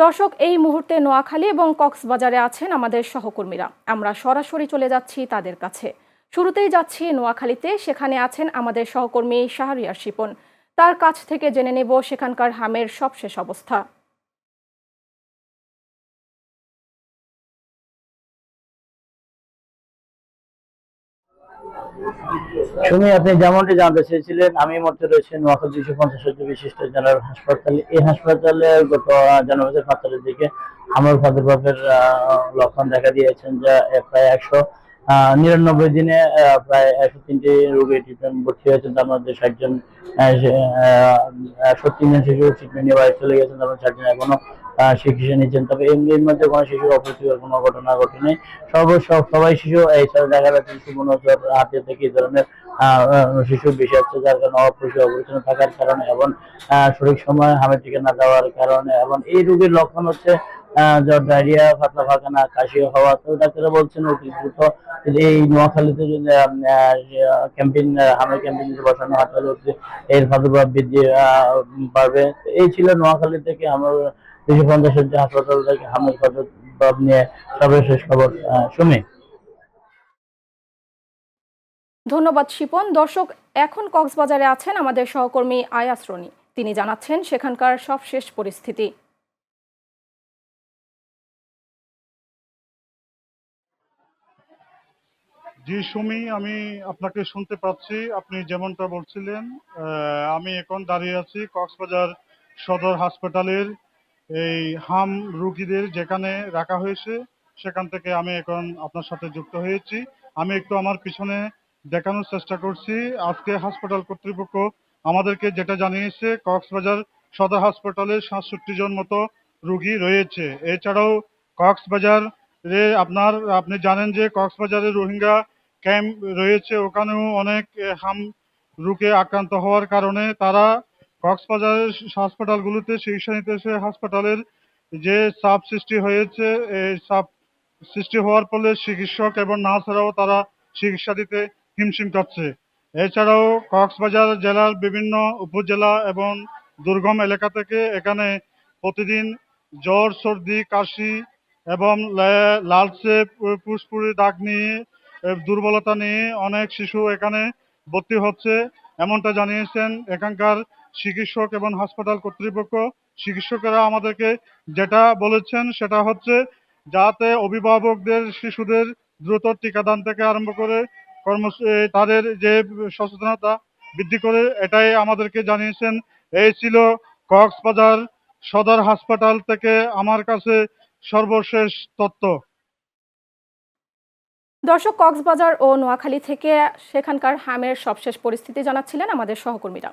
দর্শক, এই মুহূর্তে নোয়াখালী এবং কক্সবাজারে আছেন আমাদের সহকর্মীরা। আমরা সরাসরি চলে যাচ্ছি তাদের কাছে। শুরুতেই যাচ্ছি নোয়াখালীতে, সেখানে আছেন আমাদের সহকর্মী শাহরিয়ার শিপন। তার কাছ থেকে জেনে নেব সেখানকার হামের সবশেষ অবস্থা। সুমি, আপনি যেমনটি জানতে চেয়েছিলেন, আমি এই মুহূর্তে রয়েছে নোয়াখালী 250 শয্যা বিশিষ্ট জেনারেল হাসপাতালে। এই হাসপাতালে গত জানুয়ারি 5 তারিখের দিকে হামলার প্রাদুর্ভাবের লক্ষণ দেখা দিয়েছেন, যা প্রায় 199 দিনে প্রায় 103টি রোগী ট্রিটমেন্ট ভর্তি হয়েছেন। তার মধ্যে 60 জন 70 জন শিশু ট্রিটমেন্ট নিয়ে বাড়ি চলে গেছেন, তার মধ্যে 60 জন এখনো চিকিৎসা নিচ্ছেন। তবে এর মধ্যে কোনো শিশুর অপ্রীতিকর কোনো ঘটনা ঘটেনি। সবাই শিশু, এছাড়া দেখা যাচ্ছে সুমনোজ্জ্বল হাতে থেকে এই ধরনের শিশু বেশি আসছে, যার কারণে অপরিষ্কার অপরিচ্ছন্ন থাকার কারণে এবং সঠিক সময় হামের টিকা না দেওয়ার কারণে। এবং এই রোগের লক্ষণ হচ্ছে জ্বর, ডায়রিয়া, পাতলা পায়খানা, কাশি হওয়া। তো ডাক্তাররা বলছেন অতি দ্রুত এই নোয়াখালীতে যদি ক্যাম্পেইন, হামের ক্যাম্পেইন যদি বসানো হয়, তাহলে এর প্রাদুর্ভাব বৃদ্ধি বাড়বে। এই ছিল নোয়াখালী থেকে আমার 250 শয্যা হাসপাতাল থেকে হামের প্রাদুর্ভাব নিয়ে সর্বশেষ খবর। সুমি। ধন্যবাদ শিপন। দর্শক, এখন কক্সবাজারে আছেন আমাদের সহকর্মী আয়াস রনি। তিনি জানাচ্ছেন সেখানকার সবশেষ পরিস্থিতি। জি সুমি, আমি আপনাকে শুনতে পাচ্ছি। আপনি যেমনটা বলছিলেন, আমি এখন দাঁড়িয়ে আছি কক্সবাজার সদর হাসপাতালের এই হাম রুগীদের যেখানে রাখা হয়েছে, সেখান থেকে আমি এখন আপনার সাথে যুক্ত হয়েছি। আমি একটু আমার পিছনে দেখানোর চেষ্টা করছি। আজকে হাসপাতাল কর্তৃপক্ষ আমাদেরকে যেটা জানিয়েছে, কক্সবাজার সদর হাসপাতালে 67 জন মতো রুগী রয়েছে। এছাড়াও কক্সবাজার আপনি জানেন যে কক্সবাজারে রোহিঙ্গা ক্যাম্প রয়েছে, ওখানেও অনেক হাম রোগে আক্রান্ত হওয়ার কারণে তারা কক্সবাজারের হাসপাতালগুলোতে চিকিৎসা নিতে এসে হাসপাতালের যে চাপ সৃষ্টি হয়েছে, এই চাপ সৃষ্টি হওয়ার ফলে চিকিৎসক এবং নার্সরাও তারা চিকিৎসা দিতে হিমশিম খাচ্ছে। এছাড়াও কক্সবাজার জেলার বিভিন্ন উপজেলা এবং দুর্গম এলাকা থেকে এখানে প্রতিদিন জ্বর, সর্দি, কাশি এবং লালচে ফুসফুরে দাগ নিয়ে, দুর্বলতা নিয়ে অনেক শিশু এখানে ভর্তি হচ্ছে, এমনটা জানিয়েছেন এখানকার চিকিৎসক এবং হাসপাতাল কর্তৃপক্ষ। চিকিৎসকেরা আমাদেরকে যেটা বলেছেন সেটা হচ্ছে যাতে অভিভাবকদের শিশুদের দ্রুত টিকাদান থেকে আরম্ভ করে তাদের যে সচেতনতা বৃদ্ধি করে, এটাই আমাদেরকে জানিয়েছেন। এই ছিল কক্সবাজার সদর হাসপাতাল থেকে আমার কাছে সর্বশেষ তথ্য। দর্শক, কক্সবাজার ও নোয়াখালী থেকে সেখানকার হামের সবশেষ পরিস্থিতি জানাচ্ছিলেন আমাদের সহকর্মীরা।